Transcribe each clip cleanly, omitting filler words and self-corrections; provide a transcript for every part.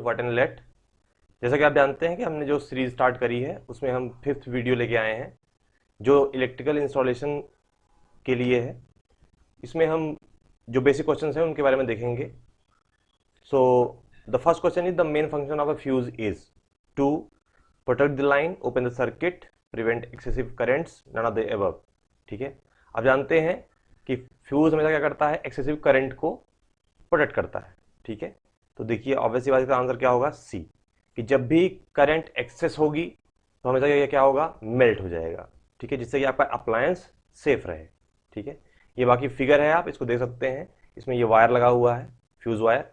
What and let. जैसा कि आप जानते हैं कि हमने जो सीरीज स्टार्ट करी है उसमें हम 5th वीडियो लेके आए हैं जो इलेक्ट्रिकल इंस्टॉलेशन के लिए है। इसमें हम जो बेसिक क्वेश्चंस हैं उनके बारे में देखेंगे। So the first question is the main function of a fuse is to protect the line, open the circuit, prevent excessive currents, none of the above. ठीक है, आप जानते हैं कि फ्यूज हमेशा क्या करता है, एक्सेसिव करंट को प्रोटेक्ट करता है। ठीक है, तो देखिए ऑब्वियसली बात का आंसर क्या होगा, सी, कि जब भी करंट एक्सेस होगी तो हमेशा क्या होगा, मेल्ट हो जाएगा। ठीक है, जिससे कि आपका अप्लायंस सेफ रहे। ठीक है, ये बाकी फिगर है, आप इसको देख सकते हैं। इसमें ये वायर लगा हुआ है, फ्यूज वायर,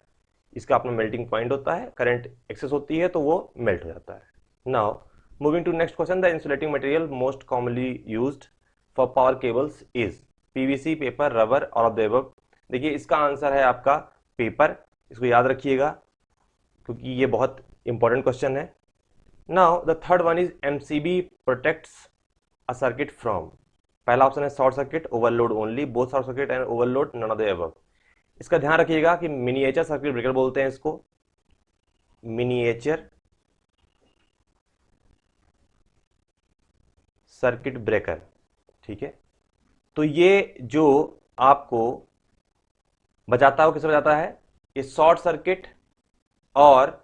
इसका अपना मेल्टिंग पॉइंट होता है, करंट एक्सेस होती है तो वो मेल्ट हो जाता है। Now moving to next question, the insulating material most commonly used for power cables is PVC, paper, rubber और ऑफ द अबव। देखिए इसका आंसर है आपका पेपर, इसको याद रखिएगा क्योंकि ये बहुत इंपॉर्टेंट क्वेश्चन है। Now the third one is MCB protects a circuit from. पहला ऑप्शन है short circuit, overload only, both short circuit and overload, none of the above. इसका ध्यान रखिएगा कि मिनिएचर सर्किट ब्रेकर बोलते हैं इसको, मिनिएचर सर्किट ब्रेकर। ठीक है, तो ये जो आपको बचाता है वो किसे बचाता है, ये शॉर्ट सर्किट और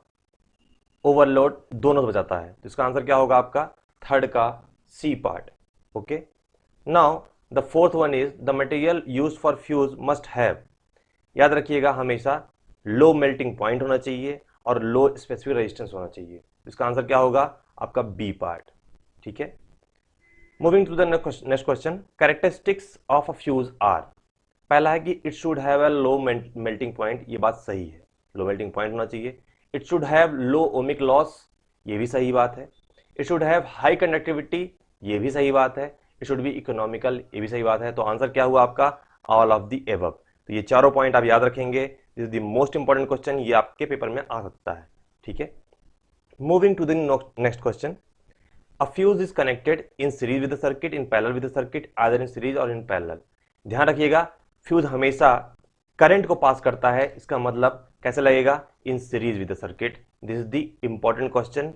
ओवरलोड दोनों से बचाता है। तो इसका आंसर क्या होगा आपका, थर्ड का C part. Okay, now the fourth one is the material use for fuse must have. याद रखिएगा हमेशा लो मेल्टिंग पॉइंट होना चाहिए और लो स्पेसिफिक रेजिस्टेंस होना चाहिए। इसका आंसर क्या होगा आपका बी पार्ट। ठीक है, moving to the next question, characteristics of a fuse are. पहला है कि it should have a low melting point, ये बात सही है, लो मेल्टिंग पॉइंट होना चाहिए। It should have low ohmic loss, ये भी सही बात है। It should have high conductivity, ये भी सही बात है। इट शुड बी इकोनॉमिकल, ये भी सही बात है। तो आंसर क्या हुआ आपका, ऑल ऑफ द एबव। तो ये चारों पॉइंट आप याद रखेंगे, this is the most important question, ये आपके पेपर में आ सकता है। ठीक है, moving to the next question, a fuse is connected in series with the circuit, in parallel with the circuit, either in series or in parallel। ध्यान रखिएगा फ्यूज हमेशा करंट को पास करता है, इसका मतलब कैसे लगेगा, in series with the circuit. This is the important question,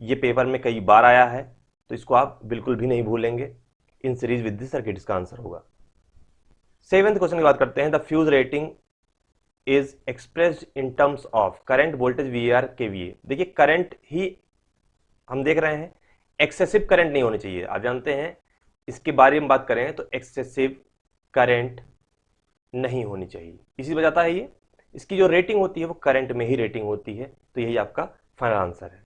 ये पेपर में कई बार आया है तो इसको आप बिल्कुल भी नहीं भूलेंगे। In series with the circuit इसका आंसर होगा। सेवेंथ क्वेश्चन की बात करते हैं, the fuse rating is expressed in terms of current, voltage, VR, KVA. देखिए करंट ही हम देख रहे हैं, एक्सेसिव करंट नहीं होनी चाहिए। आप जानते हैं इसके बारे में बात करें तो एक्सेसिव करंट नहीं होनी चाहिए, इसी वजह है ये, इसकी जो रेटिंग होती है वो करंट में ही रेटिंग होती है। तो यही आपका फाइनल आंसर है।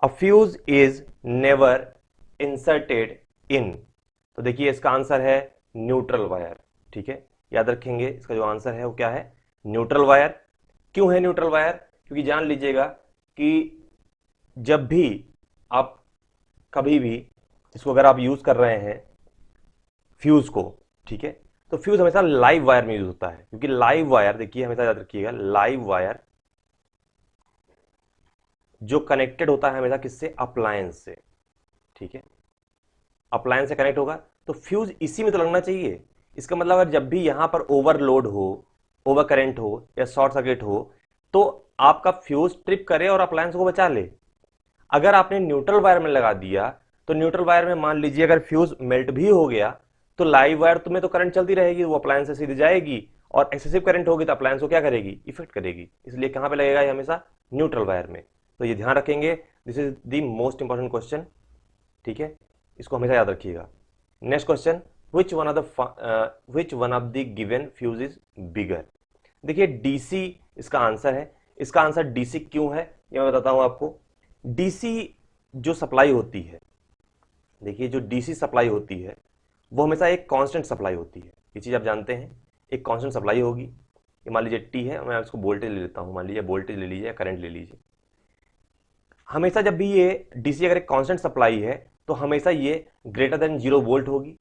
अ fuse is never inserted in, तो देखिए इसका आंसर है न्यूट्रल वायर। ठीक है, याद रखेंगे इसका जो आंसर है वो क्या है, न्यूट्रल वायर। क्यों है न्यूट्रल वायर, क्योंकि जान लीजिएगा कि जब भी आप कभी भी इसको अगर आप यूज कर रहे हैं फ्यूज को, ठीक है, तो फ्यूज हमेशा लाइव वायर में यूज होता है, क्योंकि लाइव वायर देखिए हमेशा याद रखिएगा, लाइव वायर जो कनेक्टेड होता है हमेशा किससे, अप्लायंस से। ठीक है, अप्लायंस से कनेक्ट होगा तो फ्यूज इसी में तो लगना चाहिए। इसका मतलब अगर जब भी यहां पर ओवरलोड हो, ओवर करंट हो या शॉर्ट सर्किट हो तो आपका फ्यूज ट्रिप करे और अप्लायंस को बचा ले। अगर आपने न्यूट्रल वायर में लगा दिया तो न्यूट्रल वायर में मान लीजिए अगर फ्यूज मेल्ट भी हो गया तो लाइव वायर तुम्हें तो करंट चलती रहेगी, वो अप्लायंस से सीधी जाएगी, और एक्सेसिव करंट होगी तो अप्लायंस को क्या करेगी, इफेक्ट करेगी। इसलिए कहां पे लगेगा ये, हमेशा न्यूट्रल वायर में। तो ये ध्यान रखेंगे, this is the most important question. ठीक है, इसको हमेशा याद रखिएगा। Next question, which one of the given fuse is bigger. देखिए डीसी इसका आंसर है। इसका आंसर डीसी क्यों है ये मैं बताता हूं आपको। डीसी जो सप्लाई होती है, देखिए जो डीसी सप्लाई होती है वो हमेशा एक कांस्टेंट सप्लाई होती है, ये चीज आप जानते हैं, एक कांस्टेंट सप्लाई होगी। ये मान लीजिए टी है, मैं इसको वोल्टेज ले लेता हूं, मान लीजिए वोल्टेज ले लीजिए या करंट ले लीजिए। हमेशा जब भी ये डीसी अगर एक कांस्टेंट सप्लाई है तो हमेशा ये ग्रेटर देन 0 वोल्ट होगी,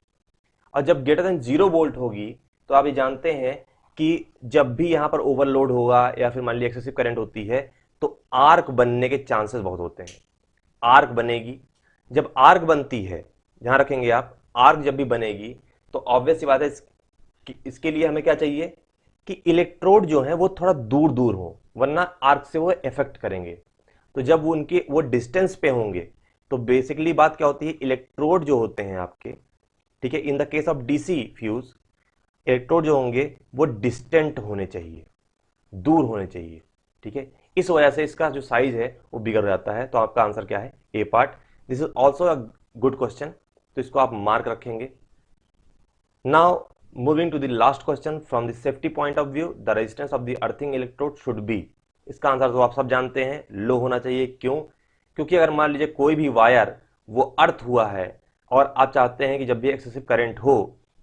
और जब ग्रेटर देन 0 वोल्ट होगी तो आप ये जानते हैं कि जब भी यहां पर ओवरलोड होगा या फिर मान लीजिए एक्सेसिव करंट होती है तो आर्क बनने के चांसेस बहुत होते हैं। आर्क बनेगी, जब आर्क बनती है, ध्यान रखेंगे आप, आर्क जब भी बनेगी तो ऑब्वियस सी बात है कि इसके लिए हमें क्या चाहिए कि इलेक्ट्रोड जो है वो थोड़ा दूर दूर हो। वरना आर्क से वो इफेक्ट करेंगे। तो जब वो डिस्टेंस पे होंगे तो बेसिकली बात क्या होती है, इलेक्ट्रोड जो होते हैं आपके, ठीक है, in the case of DC fuse, electrode जो होंगे वो डिस्टेंट होने चाहिए, दूर होने चाहिए, ठीक है। इस वजह से इसका जो साइज है वो बिगड़ जाता है। तो आपका आंसर क्या है, A part. This is also a good question, तो इसको आप मार्क रखेंगे। Now moving to the last question, from the safety point of view the resistance of the earthing electrode should be. इसका आंसर तो आप सब जानते हैं, लो होना चाहिए। क्यों? क्योंकि अगर मान लीजिए कोई भी वायर वो अर्थ हुआ है और आप चाहते हैं कि जब भी एक्सेसिव करंट हो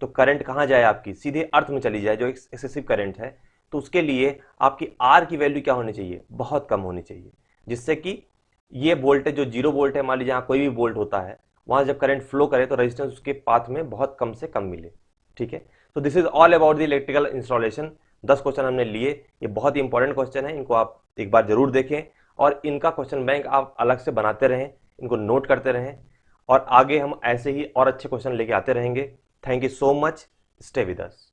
तो करंट कहाँ जाए, आपकी सीधे अर्थ में चली जाए जो एक्सेसिव करंट है, तो उसके लिए आपकी आर की वैल्यू क्या होनी चाहिए, बहुत कम होनी चाहिए, जिससे कि ये वोल्टेज जो 0 वोल्ट है, मान लीजिए यहाँ कोई भी वोल्ट होता है, वहां जब करंट फ्लो करे तो रेजिस्टेंस उसके पाथ में बहुत कम से कम मिले, ठीक है। तो this is all about the electrical installation. 10 question हमने लिए, ये बहुत ही इंपॉर्टेंट क्वेश्चन है, इनको आप एक बार जरूर देखें और इनका क्वेश्चन बैंक आप अलग से बनाते रहें, इनको नोट करते रहें, और आगे हम ऐसे ही और अच्छे क्वेश्चन लेके आते रहेंगे। Thank you so much, stay with us.